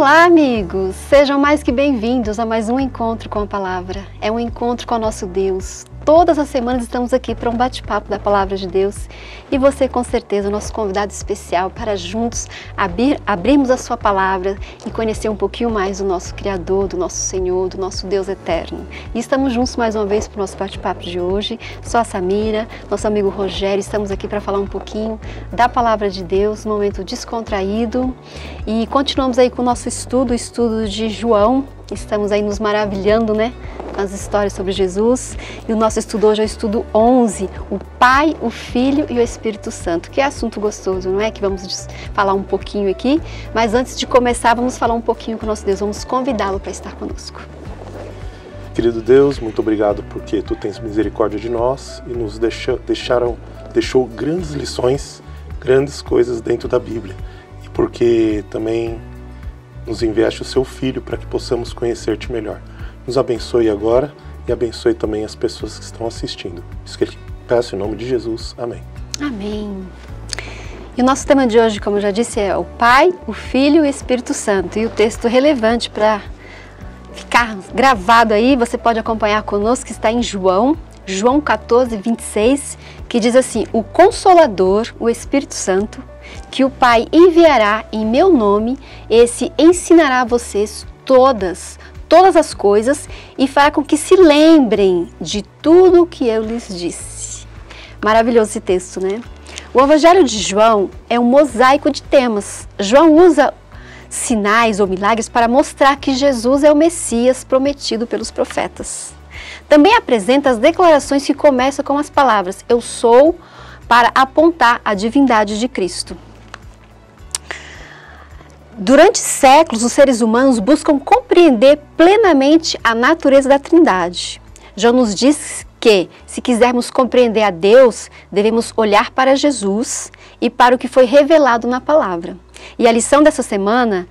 Olá, amigos! Sejam mais que bem-vindos a mais um encontro com a Palavra. É um encontro com o nosso Deus. Todas as semanas estamos aqui para um bate-papo da Palavra de Deus e você, com certeza, é o nosso convidado especial para juntos abrirmos a sua Palavra e conhecer um pouquinho mais do nosso Criador, do nosso Senhor, do nosso Deus eterno. E estamos juntos mais uma vez para o nosso bate-papo de hoje. Sou a Samira, nosso amigo Rogério, estamos aqui para falar um pouquinho da Palavra de Deus, um momento descontraído. E continuamos aí com o nosso estudo, o estudo de João. Estamos aí nos maravilhando, né, com as histórias sobre Jesus. E o nosso estudo hoje é o estudo 11, o Pai, o Filho e o Espírito Santo. Que assunto gostoso, não é? Que vamos falar um pouquinho aqui. Mas antes de começar, vamos falar um pouquinho com o nosso Deus. Vamos convidá-lo para estar conosco. Querido Deus, muito obrigado porque Tu tens misericórdia de nós e nos deixou grandes lições, grandes coisas dentro da Bíblia. E porque também nos enviaste o Seu Filho para que possamos conhecer-Te melhor. Nos abençoe agora e abençoe também as pessoas que estão assistindo. Isso que eu peço em nome de Jesus. Amém. Amém. E o nosso tema de hoje, como eu já disse, é o Pai, o Filho e o Espírito Santo. E o texto relevante para ficar gravado aí, você pode acompanhar conosco, que está em João 14, 26, que diz assim: o Consolador, o Espírito Santo, que o Pai enviará em meu nome, esse ensinará a vocês todas as coisas e fará com que se lembrem de tudo o que eu lhes disse. Maravilhoso esse texto, né? O Evangelho de João é um mosaico de temas. João usa sinais ou milagres para mostrar que Jesus é o Messias prometido pelos profetas. Também apresenta as declarações que começam com as palavras "Eu sou", para apontar a divindade de Cristo. Durante séculos, os seres humanos buscam compreender plenamente a natureza da Trindade. João nos diz que, se quisermos compreender a Deus, devemos olhar para Jesus e para o que foi revelado na palavra. E a lição dessa semana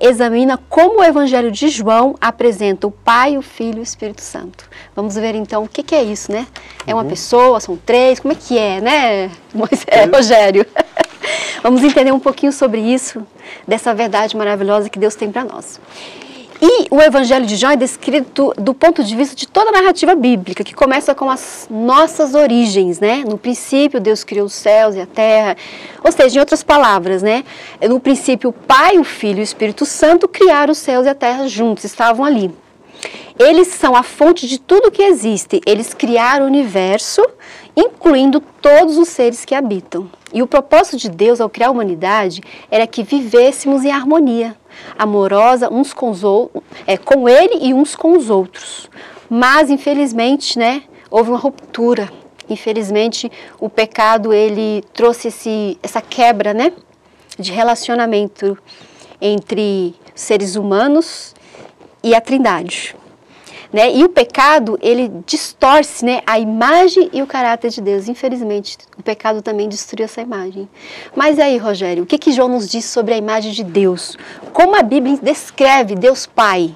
examina como o Evangelho de João apresenta o Pai, o Filho e o Espírito Santo. Vamos ver então o que é isso, né? É uma pessoa, são três, como é que é, né, Rogério? Vamos entender um pouquinho sobre isso, dessa verdade maravilhosa que Deus tem para nós. E o Evangelho de João é descrito do ponto de vista de toda a narrativa bíblica, que começa com as nossas origens, né? No princípio, Deus criou os céus e a terra. Ou seja, em outras palavras, né? No princípio, o Pai, o Filho e o Espírito Santo criaram os céus e a terra juntos, estavam ali. Eles são a fonte de tudo que existe. Eles criaram o universo, incluindo todos os seres que habitam. E o propósito de Deus ao criar a humanidade era que vivêssemos em harmonia, amorosa uns com os outros, com Ele e uns com os outros. Mas, infelizmente, né, houve uma ruptura. Infelizmente, o pecado ele trouxe essa quebra, né, de relacionamento entre seres humanos e a Trindade. Né? E o pecado, ele distorce, né, a imagem e o caráter de Deus. Infelizmente, o pecado também destruiu essa imagem. Mas aí, Rogério, o que João nos diz sobre a imagem de Deus? Como a Bíblia descreve Deus Pai,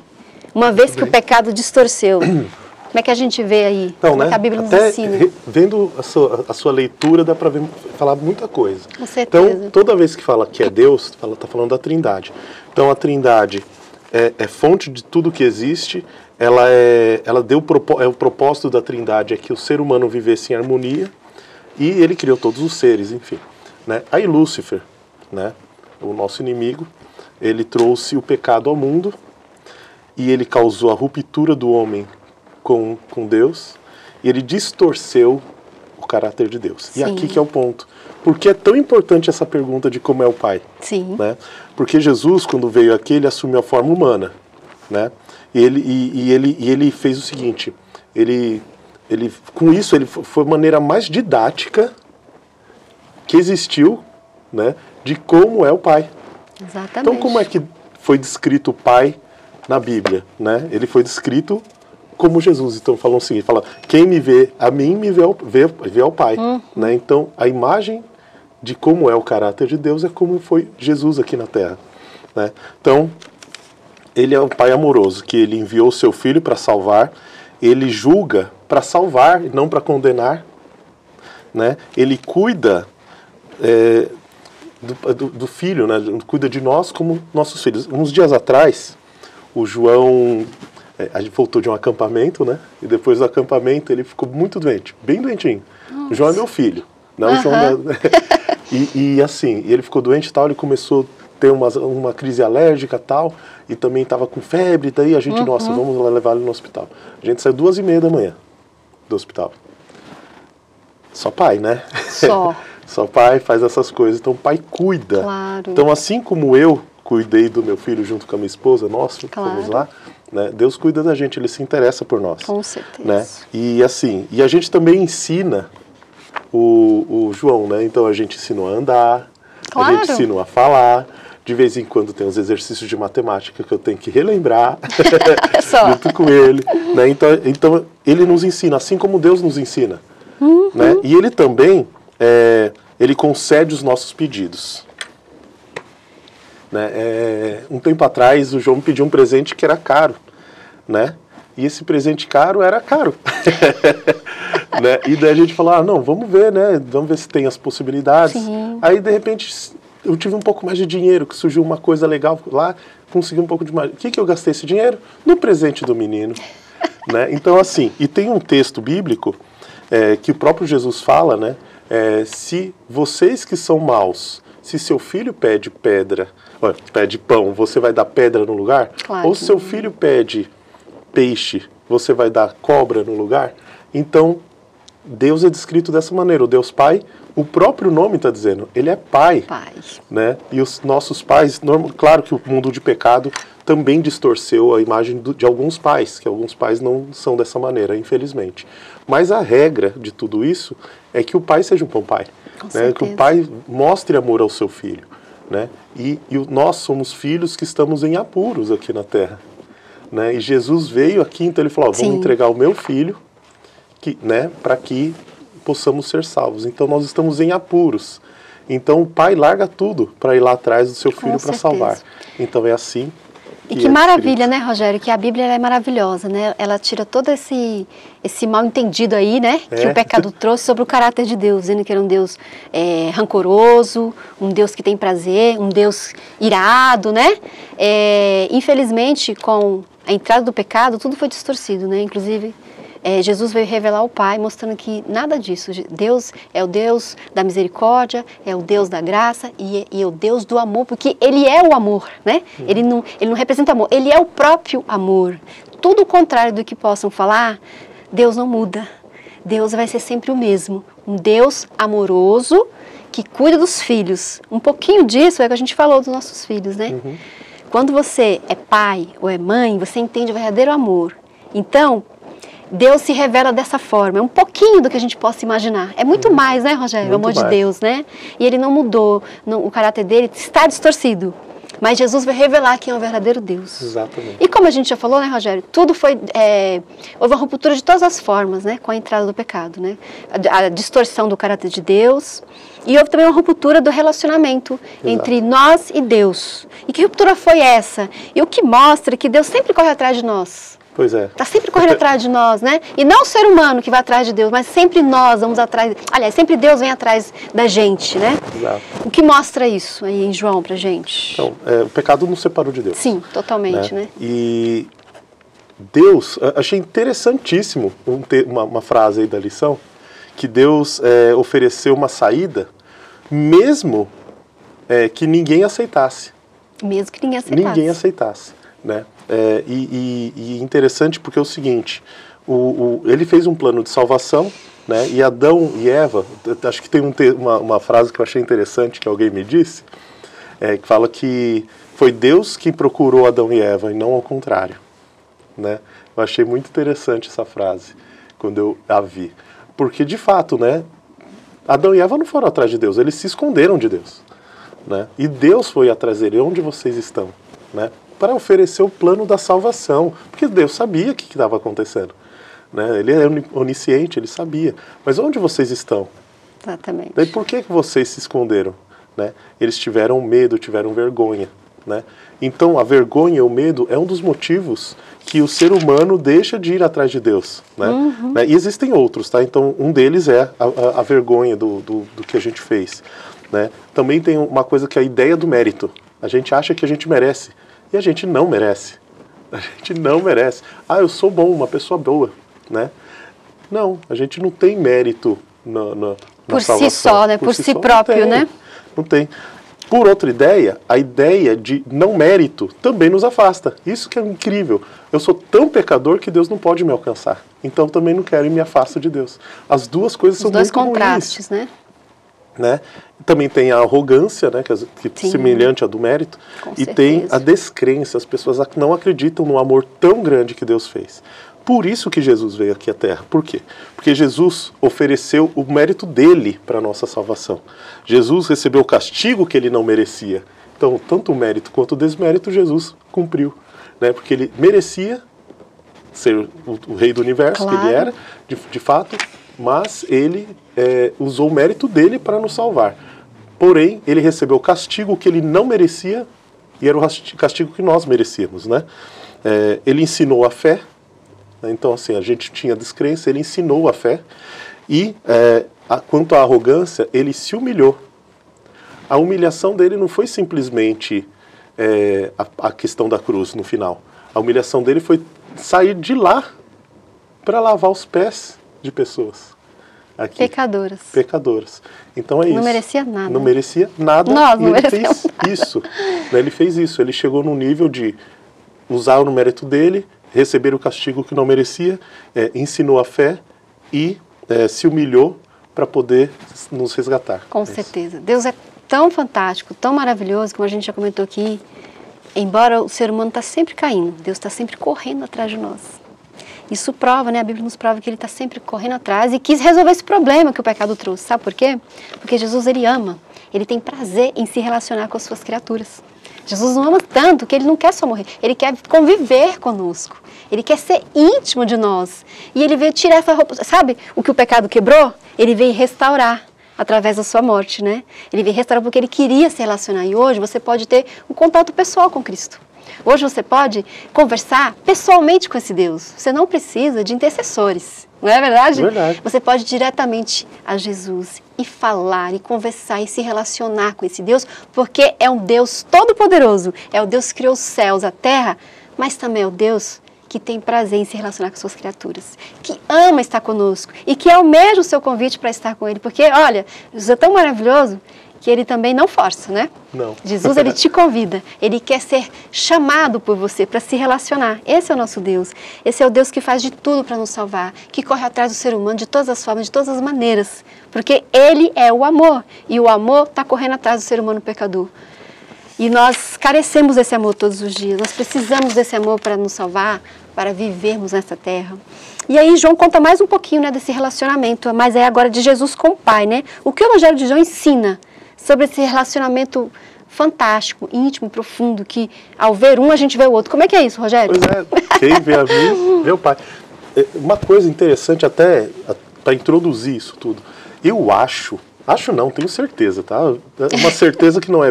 uma vez que o pecado distorceu? Como é que a gente vê aí? Então, como é que a Bíblia nos ensina? Vendo a sua leitura, dá para falar muita coisa. Com certeza. Então, toda vez que fala que é Deus, está falando da Trindade. Então, a Trindade é fonte de tudo que existe. O propósito da Trindade é que o ser humano vivesse em harmonia e ele criou todos os seres, enfim. Né? Aí Lúcifer, né, o nosso inimigo, ele trouxe o pecado ao mundo e ele causou a ruptura do homem com Deus e ele distorceu o caráter de Deus. Sim. E aqui que é o ponto. Por que é tão importante essa pergunta de como é o Pai? Sim. Né? Porque Jesus, quando veio aqui, ele assumiu a forma humana, né? E ele fez o seguinte, com isso ele foi a maneira mais didática que existiu, né, de como é o Pai. Exatamente. Então como é que foi descrito o Pai na Bíblia? Né? Ele foi descrito como Jesus. Então falam o seguinte, quem me vê a mim, me vê ao Pai. Né? Então a imagem de como é o caráter de Deus é como foi Jesus aqui na Terra. Né? Então, ele é o Pai amoroso, que ele enviou o seu Filho para salvar, ele julga para salvar e não para condenar, né? Ele cuida do filho, né? Cuida de nós como nossos filhos. Uns dias atrás, o João, a gente voltou de um acampamento, né? E depois do acampamento ele ficou muito doente, bem doentinho. Nossa. O João é meu filho, não o João e assim, ele ficou doente e tal, ele começou a ter uma crise alérgica e tal, e também estava com febre, daí a gente, nossa, vamos lá levar ele no hospital. A gente saiu 2h30 da manhã do hospital. Só pai, né? Só. Só pai faz essas coisas, então o pai cuida. Claro. Então assim como eu cuidei do meu filho junto com a minha esposa, nós fomos lá, né? Deus cuida da gente, Ele se interessa por nós. Com certeza. Né? E assim, e a gente também ensina o João, né? Então a gente ensinou a andar, a gente ensinou a falar, de vez em quando tem os exercícios de matemática que eu tenho que relembrar junto com ele, né? Então ele nos ensina, assim como Deus nos ensina. Né? E ele também, ele concede os nossos pedidos. Né? Um tempo atrás, o João me pediu um presente que era caro, né? E esse presente caro era caro. Né? E daí a gente falou, não, vamos ver, né? Vamos ver se tem as possibilidades. Sim. Aí, de repente, eu tive um pouco mais de dinheiro, que surgiu uma coisa legal lá, consegui um pouco de mais. O que eu gastei esse dinheiro? No presente do menino. Né? Então, assim, e tem um texto bíblico que o próprio Jesus fala, né? Se vocês que são maus, se seu filho pede pão, você vai dar pedra no lugar? Claro. Ou se seu filho pede peixe, você vai dar cobra no lugar? Então, Deus é descrito dessa maneira, o Deus Pai, o próprio nome está dizendo, Ele é Pai. Né? E os nossos pais, claro que o mundo de pecado também distorceu a imagem de alguns pais, que alguns pais não são dessa maneira, infelizmente. Mas a regra de tudo isso é que o pai seja um bom pai, né? Que o pai mostre amor ao seu filho. Né? E nós somos filhos que estamos em apuros aqui na Terra. Né? E Jesus veio aqui, então ele falou, vamos entregar o meu filho, né, para que possamos ser salvos. Então nós estamos em apuros. Então o pai larga tudo para ir lá atrás do seu filho para salvar. Então é assim. E que maravilha, né, Rogério, que a Bíblia é maravilhosa, né? Ela tira todo esse mal entendido aí, né, que o pecado trouxe sobre o caráter de Deus, dizendo que era um Deus rancoroso, um Deus que tem prazer, um Deus irado, né? Infelizmente, com a entrada do pecado, tudo foi distorcido, né? Inclusive, Jesus veio revelar o Pai, mostrando que nada disso. Deus é o Deus da misericórdia, é o Deus da graça e é o Deus do amor, porque Ele é o amor, né? Ele não representa amor, Ele é o próprio amor. Tudo o contrário do que possam falar, Deus não muda. Deus vai ser sempre o mesmo. Um Deus amoroso que cuida dos filhos. Um pouquinho disso é o que a gente falou dos nossos filhos, né? Quando você é pai ou é mãe, você entende o verdadeiro amor. Então, Deus se revela dessa forma, é um pouquinho do que a gente possa imaginar. É muito mais, né, Rogério? O amor de Deus, né? E Ele não mudou, o caráter dele está distorcido. Mas Jesus vai revelar quem é o verdadeiro Deus. Exatamente. E como a gente já falou, né, Rogério? Tudo foi... houve uma ruptura de todas as formas, né? Com a entrada do pecado, né? A distorção do caráter de Deus. E houve também uma ruptura do relacionamento entre nós e Deus. E que ruptura foi essa? E o que mostra que Deus sempre corre atrás de nós. Pois é. Está sempre correndo atrás de nós, né? E não o ser humano que vai atrás de Deus, mas sempre nós vamos atrás... Aliás, sempre Deus vem atrás da gente, né? Exato. O que mostra isso aí em João pra gente? Então, o pecado nos separou de Deus. Sim, totalmente, né? E Deus... Achei interessantíssimo uma frase aí da lição, que Deus ofereceu uma saída, mesmo que ninguém aceitasse. Mesmo que ninguém aceitasse. Ninguém aceitasse, né? E interessante porque é o seguinte, ele fez um plano de salvação, né? E Adão e Eva, acho que tem uma frase que eu achei interessante, que alguém me disse, que fala que foi Deus quem procurou Adão e Eva e não ao contrário, né? Eu achei muito interessante essa frase, quando eu a vi. Porque, de fato, né, Adão e Eva não foram atrás de Deus, eles se esconderam de Deus, né? E Deus foi atrás dele, onde vocês estão, né? Para oferecer o plano da salvação, porque Deus sabia o que estava acontecendo, né? Ele é onisciente, ele sabia. Mas onde vocês estão? Exatamente. Daí por que vocês se esconderam, né? Eles tiveram medo, tiveram vergonha, né? Então a vergonha e o medo é um dos motivos que o ser humano deixa de ir atrás de Deus, né? E existem outros, tá? Então um deles é a vergonha do que a gente fez. né? Também tem uma coisa que é a ideia do mérito. A gente acha que a gente merece, e a gente não merece. A gente não merece. Ah, eu sou bom, uma pessoa boa, né? Não, a gente não tem mérito na por salvação. Si só, né? Por si próprio, né? Não tem. Por outra ideia, a ideia de não mérito também nos afasta. Isso que é incrível. Eu sou tão pecador que Deus não pode me alcançar. Então também não quero e me afasto de Deus. As duas coisas são muito ruins. Os dois contrastes, né? Também tem a arrogância, né, que é semelhante à do mérito. E tem a descrença. As pessoas não acreditam no amor tão grande que Deus fez. Por isso que Jesus veio aqui à Terra. Por quê? Porque Jesus ofereceu o mérito dele para a nossa salvação. Jesus recebeu o castigo que ele não merecia. Então, tanto o mérito quanto o desmérito, Jesus cumpriu, né? Porque ele merecia ser o rei do universo, que ele era, de fato, mas ele usou o mérito dele para nos salvar. Porém, ele recebeu o castigo que ele não merecia, e era o castigo que nós merecíamos, né? Ele ensinou a fé. Então, assim, a gente tinha descrença, ele ensinou a fé. E, quanto à arrogância, ele se humilhou. A humilhação dele não foi simplesmente a questão da cruz no final. A humilhação dele foi sair de lá para lavar os pés de pessoas. Aqui. Pecadoras. Então é isso. Não merecia nada. Não merecia nada. Nós não ele fez isso. Ele fez isso. Ele chegou no nível de usar o mérito dele, receber o castigo que não merecia, ensinou a fé e se humilhou para poder nos resgatar. Com certeza. Deus é tão fantástico, tão maravilhoso, como a gente já comentou aqui. Embora o ser humano está sempre caindo, Deus está sempre correndo atrás de nós. Isso prova, né? A Bíblia nos prova que Ele está sempre correndo atrás e quis resolver esse problema que o pecado trouxe. Sabe por quê? Porque Jesus, Ele ama. Ele tem prazer em se relacionar com as suas criaturas. Jesus não ama tanto que Ele não quer só morrer. Ele quer conviver conosco. Ele quer ser íntimo de nós. E Ele veio tirar essa roupa. Sabe o que o pecado quebrou? Ele veio restaurar através da sua morte, né? Ele veio restaurar porque Ele queria se relacionar. E hoje você pode ter um contato pessoal com Cristo. Hoje você pode conversar pessoalmente com esse Deus. Você não precisa de intercessores, não é verdade? Verdade. Você pode ir diretamente a Jesus e falar, e conversar, e se relacionar com esse Deus, porque é um Deus todo-poderoso. É o Deus que criou os céus, a terra, mas também é o Deus que tem prazer em se relacionar com suas criaturas, que ama estar conosco e que almeja o seu convite para estar com Ele. Porque, olha, Jesus é tão maravilhoso que Ele também não força, né? Não. Jesus, Ele te convida, Ele quer ser chamado por você para se relacionar. Esse é o nosso Deus. Esse é o Deus que faz de tudo para nos salvar, que corre atrás do ser humano de todas as formas, de todas as maneiras. Porque Ele é o amor, e o amor está correndo atrás do ser humano pecador. E nós carecemos desse amor todos os dias, nós precisamos desse amor para nos salvar, para vivermos nessa terra. E aí João conta mais um pouquinho, né, desse relacionamento, mas é agora de Jesus com o Pai, né? O que o Evangelho de João ensina sobre esse relacionamento fantástico, íntimo, profundo, que ao ver um a gente vê o outro. Como é que é isso, Rogério? Pois é, quem vê a mim, vê o Pai. Uma coisa interessante até para introduzir isso tudo, eu acho não, tenho certeza, tá? É uma certeza que não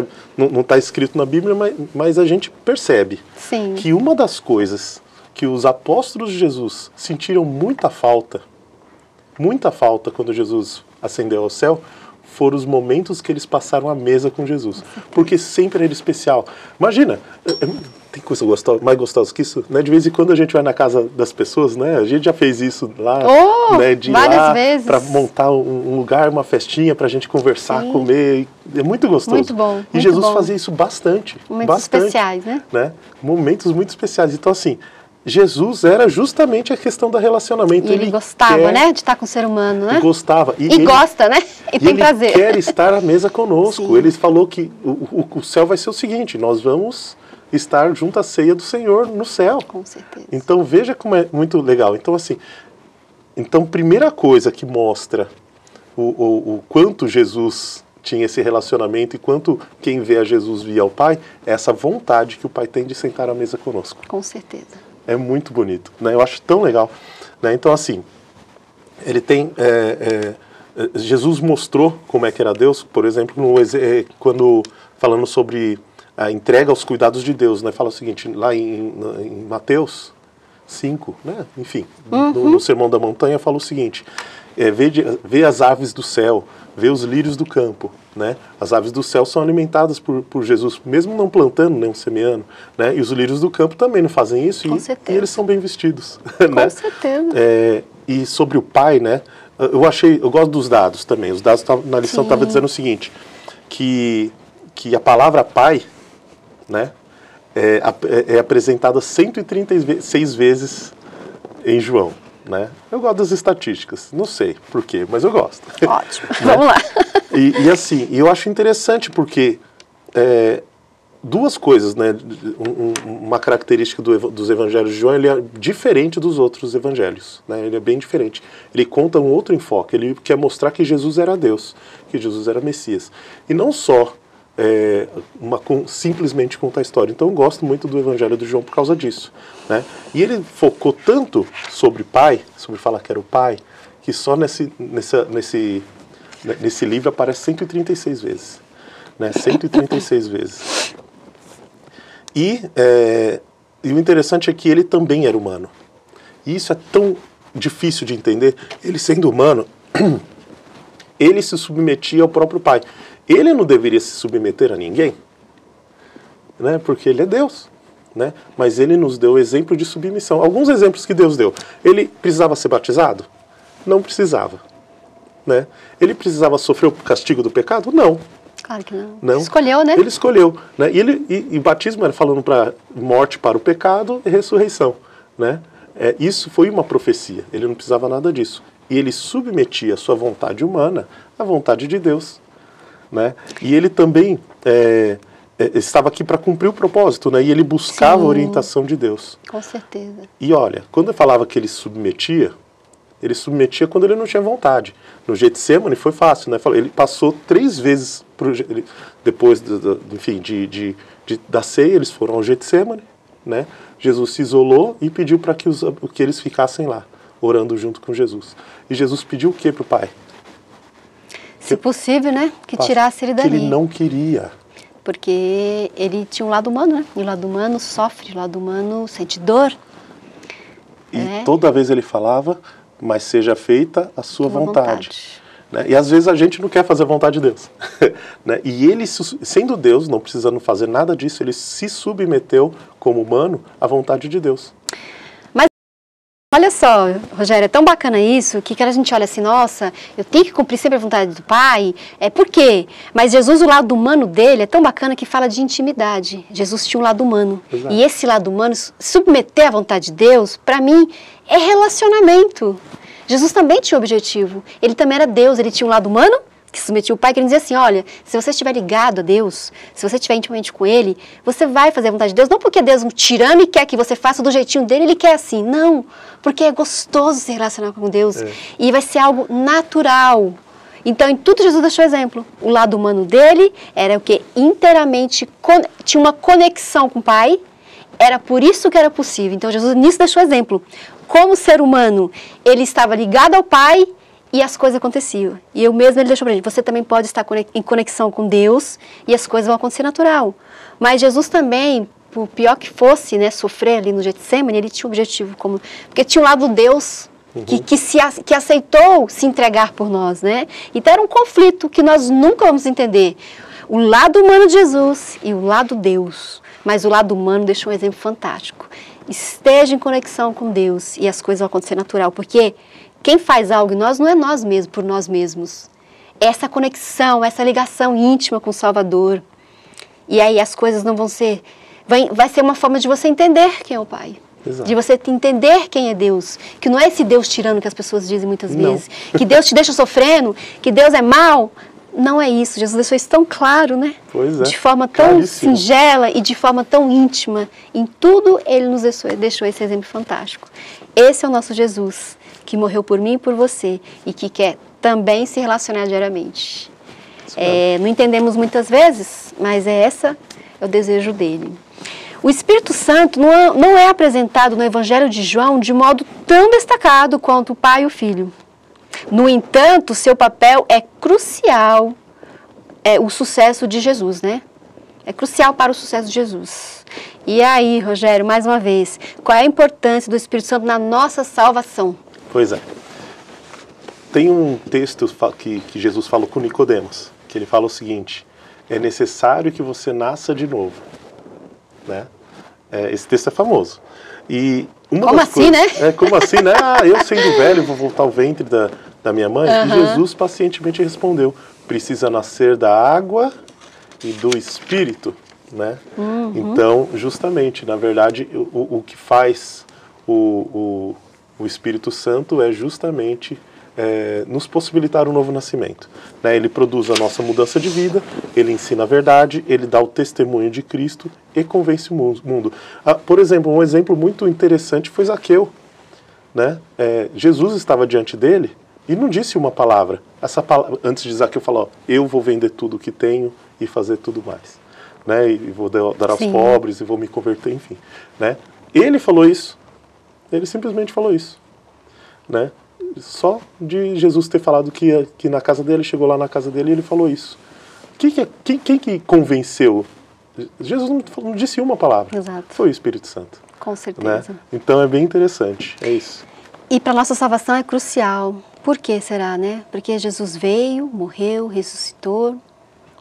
está escrito na Bíblia, mas a gente percebe. Sim. Que uma das coisas que os apóstolos de Jesus sentiram muita falta quando Jesus ascendeu ao céu, foram os momentos que eles passaram à mesa com Jesus. Porque sempre era especial. Imagina, tem coisa mais gostosa que isso, né? De vez em quando a gente vai na casa das pessoas, né? A gente já fez isso lá, né? De ir lá para montar um lugar, uma festinha para a gente conversar, sim, comer. É muito gostoso. Muito bom. E Jesus fazia isso bastante. Momentos especiais, né? Momentos muito especiais. Então, assim, Jesus era justamente a questão do relacionamento. E ele gostava, né, de estar com o ser humano, né? Gostava. E ele gosta, né? E tem prazer. Ele quer estar à mesa conosco. Sim. Ele falou que o céu vai ser o seguinte, nós vamos estar junto à ceia do Senhor no céu. Com certeza. Então veja como é muito legal. Então, assim, primeira coisa que mostra o quanto Jesus tinha esse relacionamento e quanto quem vê a Jesus via ao Pai, é essa vontade que o Pai tem de sentar à mesa conosco. Com certeza. É muito bonito, né? Eu acho tão legal, né? Então, assim, ele tem... Jesus mostrou como é que era Deus, por exemplo, quando falando sobre a entrega aos cuidados de Deus, né? Fala o seguinte, lá em Mateus 5, né? Enfim, no Sermão da Montanha fala o seguinte, vê as aves do céu, vê os lírios do campo, né? As aves do céu são alimentadas por Jesus, mesmo não plantando, nem semeando, né? E os lírios do campo também não fazem isso, e eles são bem vestidos. Com certeza. E sobre o Pai, né? Eu gosto dos dados também. Os dados na lição estavam dizendo o seguinte, que a palavra Pai, né? É apresentada 136 vezes em João, né? Eu gosto das estatísticas, não sei por quê, mas eu gosto. Ótimo, vamos lá. E assim, eu acho interessante porque duas coisas, né? Uma característica dos evangelhos de João, ele é diferente dos outros evangelhos, né? Ele é bem diferente. Ele conta um outro enfoque, ele quer mostrar que Jesus era Deus, que Jesus era Messias. E não só simplesmente contar a história. Então eu gosto muito do Evangelho de João por causa disso, né? E ele focou tanto sobre Pai, sobre falar que era o Pai, que só nesse livro aparece 136 vezes, né? 136 vezes. E o interessante é que ele também era humano. E isso é tão difícil de entender. Ele sendo humano, ele se submetia ao próprio Pai. Ele não deveria se submeter a ninguém, né? Porque ele é Deus, né? Mas ele nos deu exemplo de submissão. Alguns exemplos que Deus deu. Ele precisava ser batizado? Não precisava, né? Ele precisava sofrer o castigo do pecado? Não. Claro que não. Não. Ele escolheu, né? Ele escolheu, né? E batismo era falando para morte para o pecado e ressurreição, né? Isso foi uma profecia. Ele não precisava nada disso. E ele submetia a sua vontade humana à vontade de Deus, né? E ele também estava aqui para cumprir o propósito, né? E ele buscava a orientação de Deus. Com certeza. E olha, quando eu falava que ele submetia quando ele não tinha vontade. No Getsemane foi fácil, né? Ele passou 3 vezes, depois da ceia, eles foram ao Getsemane, né? Jesus se isolou e pediu para que eles ficassem lá, orando junto com Jesus. E Jesus pediu o que para o Pai? Se possível, né? Que tirasse ele dali. Que ele não queria. Porque ele tinha um lado humano, né? E o lado humano sofre, o lado humano sente dor. E toda vez ele falava, mas seja feita a sua vontade. Né? E às vezes a gente não quer fazer a vontade de Deus. Né? E ele, sendo Deus, não precisando fazer nada disso, ele se submeteu como humano à vontade de Deus. Olha só, Rogério, é tão bacana isso, que a gente olha assim, nossa, eu tenho que cumprir sempre a vontade do Pai, por quê? Mas Jesus, o lado humano dele é tão bacana que fala de intimidade. Jesus tinha um lado humano. Exato. E esse lado humano, submeter à vontade de Deus, para mim, é relacionamento. Jesus também tinha objetivo. Ele também era Deus, ele tinha um lado humano, que submetia o Pai, que ele dizia assim, olha, se você estiver ligado a Deus, se você estiver intimamente com Ele, você vai fazer a vontade de Deus, não porque Deus é um tirano e quer que você faça do jeitinho dele, Ele quer assim, não, porque é gostoso se relacionar com Deus, e vai ser algo natural. Então, em tudo Jesus deixou exemplo. O lado humano dele era o que? Inteiramente, tinha uma conexão com o Pai, era por isso que era possível. Então, Jesus nisso deixou exemplo. Como ser humano, ele estava ligado ao Pai, e as coisas aconteciam. E eu mesmo, ele deixou pra gente, você também pode estar em conexão com Deus e as coisas vão acontecer natural. Mas Jesus também, por pior que fosse, né, sofrer ali no Getsemane, ele tinha um objetivo, porque tinha um lado Deus que aceitou se entregar por nós, né? Então era um conflito que nós nunca vamos entender. O lado humano de Jesus e o lado Deus. Mas o lado humano deixou um exemplo fantástico. Esteja em conexão com Deus e as coisas vão acontecer natural, porque quem faz algo em nós não é nós mesmos, por nós mesmos. Essa conexão, essa ligação íntima com o Salvador. E aí as coisas não vão ser... Vai ser uma forma de você entender quem é o Pai. Exato. De você entender quem é Deus. Que não é esse Deus tirano que as pessoas dizem muitas vezes. Que Deus te deixa sofrendo, que Deus é mau. Não é isso. Jesus deixou isso tão claro, né? Pois é. De forma tão singela e de forma tão íntima. Em tudo ele nos deixou esse exemplo fantástico. Esse é o nosso Jesus, que morreu por mim e por você, e que quer também se relacionar diariamente. Não entendemos muitas vezes, mas esse é o desejo dele. O Espírito Santo não é apresentado no Evangelho de João de modo tão destacado quanto o Pai e o Filho. No entanto, seu papel é crucial, o sucesso de Jesus, né? É crucial para o sucesso de Jesus. E aí, Rogério, mais uma vez, qual é a importância do Espírito Santo na nossa salvação? Pois é. Tem um texto que Jesus falou com Nicodemos, que ele fala o seguinte: é necessário que você nasça de novo, né? Esse texto é famoso. E como assim, né? Como assim, né? Eu sendo velho vou voltar ao ventre da minha mãe? E Jesus pacientemente respondeu: precisa nascer da água e do Espírito, né? Então, justamente, na verdade, o que faz o Espírito Santo é justamente nos possibilitar um novo nascimento, né? Ele produz a nossa mudança de vida, ele ensina a verdade, ele dá o testemunho de Cristo e convence o mundo. Por exemplo, um exemplo muito interessante foi Zaqueu, né? Jesus estava diante dele e não disse uma palavra. Essa palavra, antes de Zaqueu falar: eu vou vender tudo o que tenho e fazer tudo mais, né? E vou dar aos pobres e vou me converter, enfim, né? Ele falou isso. Ele simplesmente falou isso, né? Só de Jesus ter falado que na casa dele, chegou lá na casa dele e ele falou isso. Quem que convenceu? Jesus não disse uma palavra. Exato. Foi o Espírito Santo. Com certeza. Né? Então é bem interessante, é isso. E para a nossa salvação é crucial. Por que será, né? Porque Jesus veio, morreu, ressuscitou.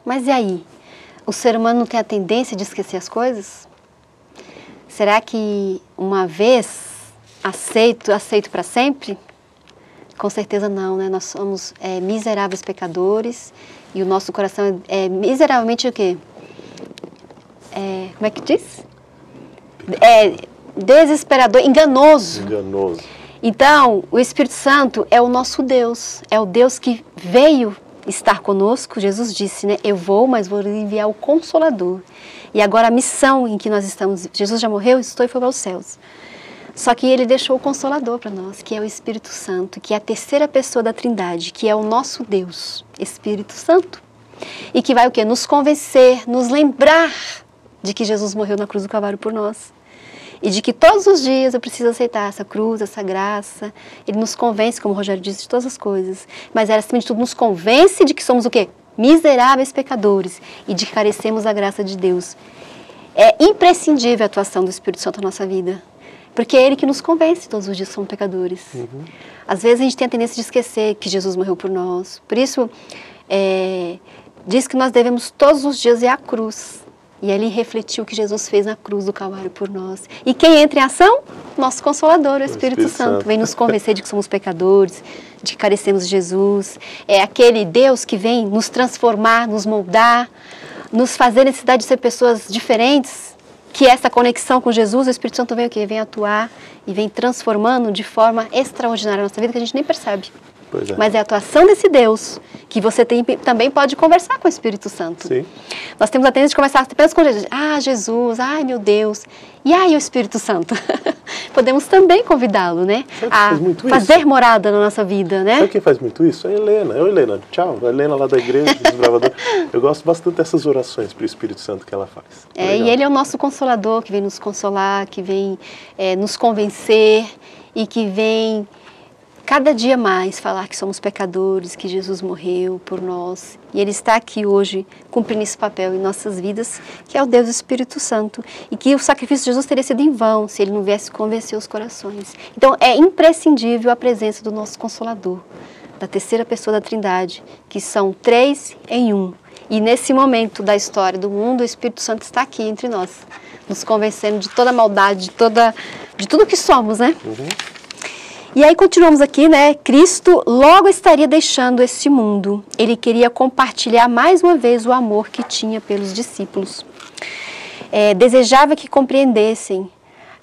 Mas e aí? O ser humano não tem a tendência de esquecer as coisas? Será que uma vez aceito para sempre? Com certeza não, né? Nós somos miseráveis pecadores e o nosso coração é miseravelmente o quê? Como é que diz? Desesperador, enganoso. Enganoso. Então, o Espírito Santo é o nosso Deus, é o Deus que veio estar conosco. Jesus disse, né? Eu vou, mas vou enviar o Consolador. E agora a missão em que nós estamos, Jesus já morreu, estou e foi para os céus. Só que ele deixou o Consolador para nós, que é o Espírito Santo, que é a terceira pessoa da Trindade, que é o nosso Deus, Espírito Santo. E que vai o quê? Nos convencer, nos lembrar de que Jesus morreu na cruz do Calvário por nós. E de que todos os dias eu preciso aceitar essa cruz, essa graça. Ele nos convence, como o Rogério disse, de todas as coisas. Mas, acima de tudo, nos convence de que somos o quê? Miseráveis pecadores e de que carecemos da graça de Deus. É imprescindível a atuação do Espírito Santo na nossa vida. Porque é Ele que nos convence todos os dias que somos pecadores. Às vezes a gente tem a tendência de esquecer que Jesus morreu por nós. Por isso, diz que nós devemos todos os dias ir à cruz. E ali refletiu o que Jesus fez na cruz do Calvário por nós. E quem entra em ação? Nosso Consolador, o Espírito Santo. Vem nos convencer de que somos pecadores, de que carecemos de Jesus. É aquele Deus que vem nos transformar, nos moldar, nos fazer necessidade de ser pessoas diferentes. Que essa conexão com Jesus, o Espírito Santo vem o quê? Vem atuar e vem transformando de forma extraordinária a nossa vida, que a gente nem percebe. Pois é. Mas é a atuação desse Deus que você também pode conversar com o Espírito Santo. Sim. Nós temos a tendência de conversar apenas com Jesus. Jesus, ai meu Deus. E aí o Espírito Santo? Podemos também convidá-lo, né? A fazer morada na nossa vida, né? Sabe quem faz muito isso? A Helena. Helena, tchau. A Helena lá da igreja, do desbravador. Eu gosto bastante dessas orações para o Espírito Santo que ela faz. E ele é o nosso Consolador, que vem nos consolar, que vem nos convencer e que vem cada dia mais falar que somos pecadores, que Jesus morreu por nós. E Ele está aqui hoje cumprindo esse papel em nossas vidas, que é o Deus Espírito Santo. E que o sacrifício de Jesus teria sido em vão se Ele não viesse convencer os corações. Então é imprescindível a presença do nosso Consolador, da terceira pessoa da Trindade, que são 3 em 1. E nesse momento da história do mundo, o Espírito Santo está aqui entre nós, nos convencendo de toda a maldade, de tudo que somos, né? E aí continuamos aqui, né? Cristo logo estaria deixando esse mundo. Ele queria compartilhar mais uma vez o amor que tinha pelos discípulos. Desejava que compreendessem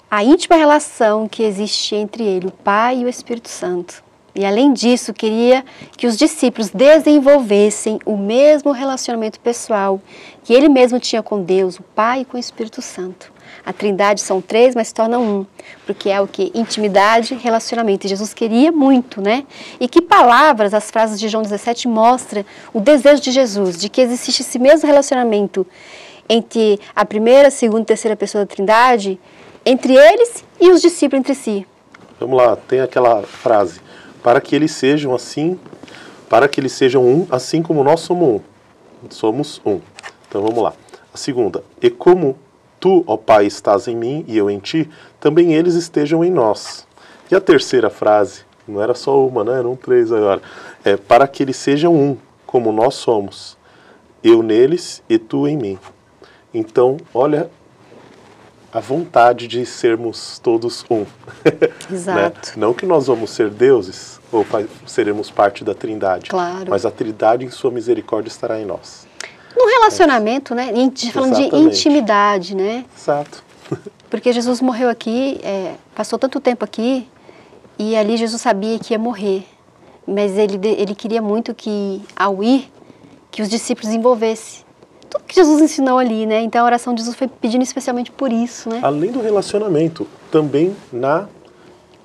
a íntima relação que existe entre ele, o Pai e o Espírito Santo. E além disso, queria que os discípulos desenvolvessem o mesmo relacionamento pessoal que ele mesmo tinha com Deus, o Pai e com o Espírito Santo. A Trindade são 3, mas se tornam 1, porque é o que? Intimidade, relacionamento. E Jesus queria muito, né? E que palavras, as frases de João 17 mostram o desejo de Jesus, de que existisse esse mesmo relacionamento entre a primeira, segunda e terceira pessoa da Trindade, entre eles e os discípulos entre si. Vamos lá, tem aquela frase: para que eles sejam assim, para que eles sejam um, assim como nós somos um. Somos um. Então vamos lá. A segunda: e como tu, ó Pai, estás em mim e eu em ti, também eles estejam em nós. E a terceira frase, não era só uma, né? Eram 3 agora. Para que eles sejam um, como nós somos. eu neles e tu em mim. Então, olha a vontade de sermos todos um. Exato. Né? Não que nós vamos ser deuses ou seremos parte da Trindade, Claro. mas a Trindade em sua misericórdia estará em nós. No relacionamento, né? Falando de intimidade, né? Exato. Porque Jesus morreu aqui, passou tanto tempo aqui, e ali Jesus sabia que ia morrer. Mas ele queria muito que, ao ir, que os discípulos envolvessem tudo que Jesus ensinou ali, né? Então a oração de Jesus foi pedindo especialmente por isso, né? Além do relacionamento, também na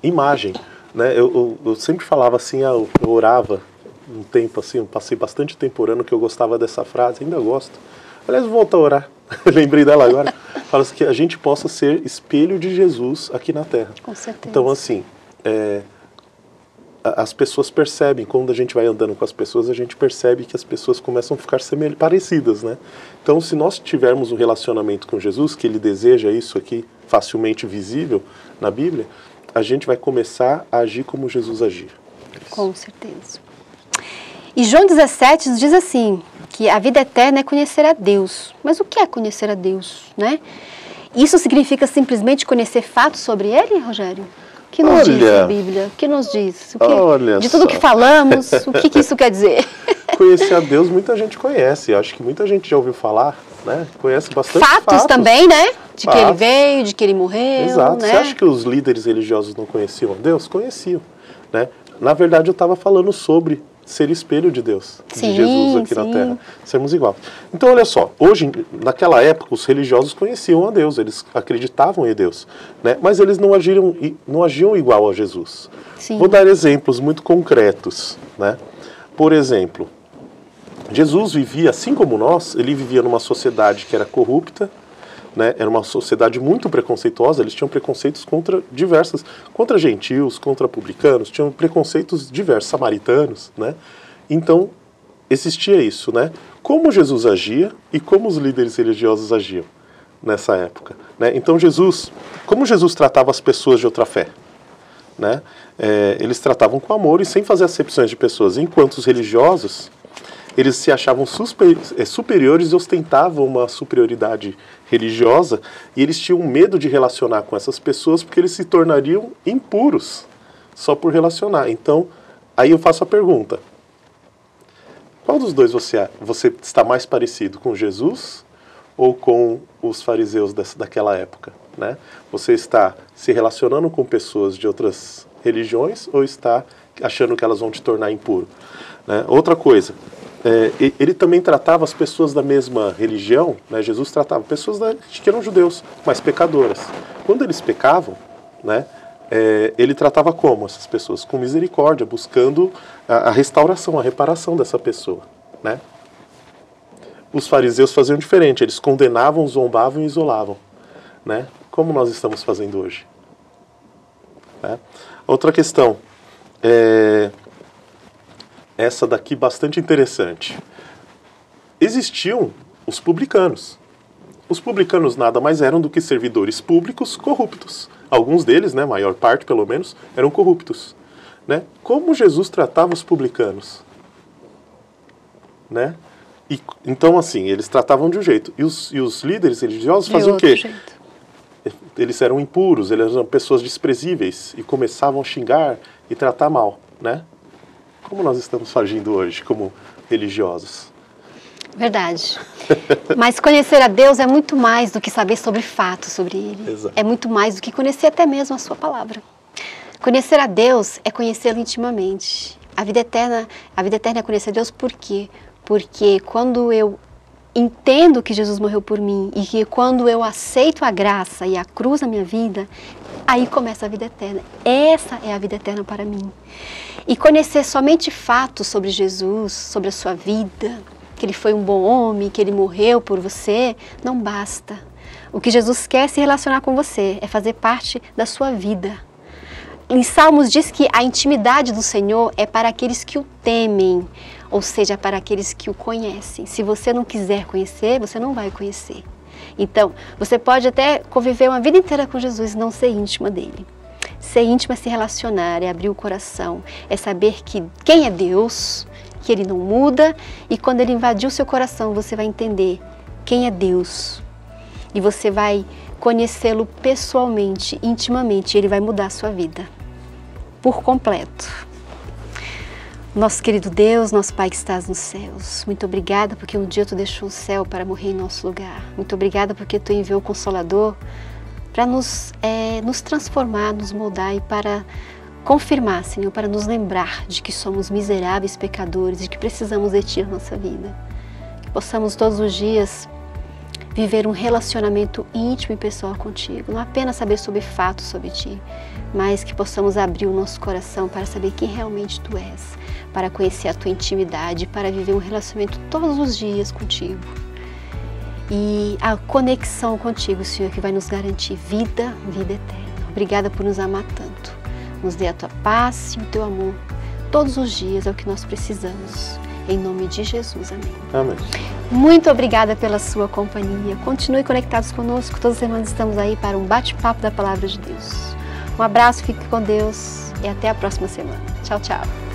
imagem, né? Eu sempre falava assim, eu orava um tempo assim, eu passei bastante tempo orando, que eu gostava dessa frase, ainda gosto. Aliás, vou voltar a orar, lembrei dela agora. Fala assim, que a gente possa ser espelho de Jesus aqui na Terra. Com certeza. Então assim, as pessoas percebem, quando a gente vai andando com as pessoas, a gente percebe que as pessoas começam a ficar parecidas, né? Então, se nós tivermos um relacionamento com Jesus, que Ele deseja isso aqui, facilmente visível na Bíblia, a gente vai começar a agir como Jesus agia. Com certeza. E João 17 nos diz assim, que a vida eterna é conhecer a Deus. Mas o que é conhecer a Deus, né? Isso significa simplesmente conhecer fatos sobre Ele, Rogério? O que nos diz a Bíblia? O que nos diz? De tudo que falamos, o que isso quer dizer? Conhecer a Deus, muita gente conhece. Acho que muita gente já ouviu falar, né? Conhece bastante fatos. Também, né? De que ele veio, de que ele morreu. Exato. Né? Você acha que os líderes religiosos não conheciam a Deus? Conheciam, né? Na verdade, eu estava falando sobre ser espelho de Deus, de Jesus aqui na Terra, sermos iguais. Então, olha só, hoje, naquela época, os religiosos conheciam a Deus, eles acreditavam em Deus, né? Mas eles não agiam igual a Jesus. Sim. Vou dar exemplos muito concretos, né? Por exemplo, Jesus vivia, assim como nós, ele vivia numa sociedade que era corrupta, né? Era uma sociedade muito preconceituosa, eles tinham preconceitos contra gentios, contra publicanos, tinham preconceitos diversos, samaritanos, né? Então, existia isso, né? Como Jesus agia e como os líderes religiosos agiam nessa época, né? Então, como Jesus tratava as pessoas de outra fé, né? Eles tratavam com amor e sem fazer acepções de pessoas, enquanto os religiosos, eles se achavam superiores e ostentavam uma superioridade religiosa, e eles tinham medo de relacionar com essas pessoas porque eles se tornariam impuros só por relacionar. Então, aí eu faço a pergunta: qual dos dois você está mais parecido, com Jesus ou com os fariseus daquela época, né? Você está se relacionando com pessoas de outras religiões ou está achando que elas vão te tornar impuro, né? Outra coisa, ele também tratava as pessoas da mesma religião, né? Jesus tratava pessoas que eram judeus, mas pecadoras. Quando eles pecavam, né, ele tratava como essas pessoas? Com misericórdia, buscando a restauração, a reparação dessa pessoa, né? Os fariseus faziam diferente, eles condenavam, zombavam e isolavam, né? Como nós estamos fazendo hoje, né? Outra questão, essa daqui bastante interessante. Existiam os publicanos. Os publicanos nada mais eram do que servidores públicos corruptos. Alguns deles, né, maior parte pelo menos, eram corruptos, né? Como Jesus tratava os publicanos, né? Então, assim, eles tratavam de um jeito. E os líderes religiosos faziam o quê? Jeito. Eles eram impuros, eles eram pessoas desprezíveis e começavam a xingar e tratar mal, né? Como nós estamos agindo hoje como religiosos? Verdade. Mas conhecer a Deus é muito mais do que saber sobre fatos sobre Ele. Exato. É muito mais do que conhecer até mesmo a sua palavra. Conhecer a Deus é conhecê-lo intimamente. A vida eterna é conhecer Deus por quê? Porque quando eu entendo que Jesus morreu por mim e que quando eu aceito a graça e a cruz na minha vida, aí começa a vida eterna. Essa é a vida eterna para mim. E conhecer somente fatos sobre Jesus, sobre a sua vida, que Ele foi um bom homem, que Ele morreu por você, não basta. O que Jesus quer é se relacionar com você, é fazer parte da sua vida. Em Salmos diz que a intimidade do Senhor é para aqueles que o temem, ou seja, para aqueles que o conhecem. Se você não quiser conhecer, você não vai conhecer. Então, você pode até conviver uma vida inteira com Jesus e não ser íntima dele. Ser íntimo é se relacionar, é abrir o coração, é saber que quem é Deus, que Ele não muda, e quando Ele invadir o seu coração, você vai entender quem é Deus. E você vai conhecê-lo pessoalmente, intimamente, e Ele vai mudar a sua vida por completo. Nosso querido Deus, nosso Pai que estás nos céus, muito obrigada porque um dia Tu deixou o céu para morrer em nosso lugar. Muito obrigada porque Tu enviou o Consolador para nos transformar, nos moldar e para confirmar, Senhor, para nos lembrar de que somos miseráveis pecadores e que precisamos de Ti na nossa vida. Que possamos todos os dias viver um relacionamento íntimo e pessoal contigo, não apenas saber sobre fatos sobre Ti, mas que possamos abrir o nosso coração para saber quem realmente Tu és, para conhecer a Tua intimidade, para viver um relacionamento todos os dias contigo. E a conexão contigo, Senhor, que vai nos garantir vida, vida eterna. Obrigada por nos amar tanto. Nos dê a Tua paz e o Teu amor todos os dias, é o que nós precisamos. Em nome de Jesus, amém. Amém. Muito obrigada pela sua companhia. Continue conectados conosco. Todas as semanas estamos aí para um bate-papo da Palavra de Deus. Um abraço, fique com Deus e até a próxima semana. Tchau, tchau.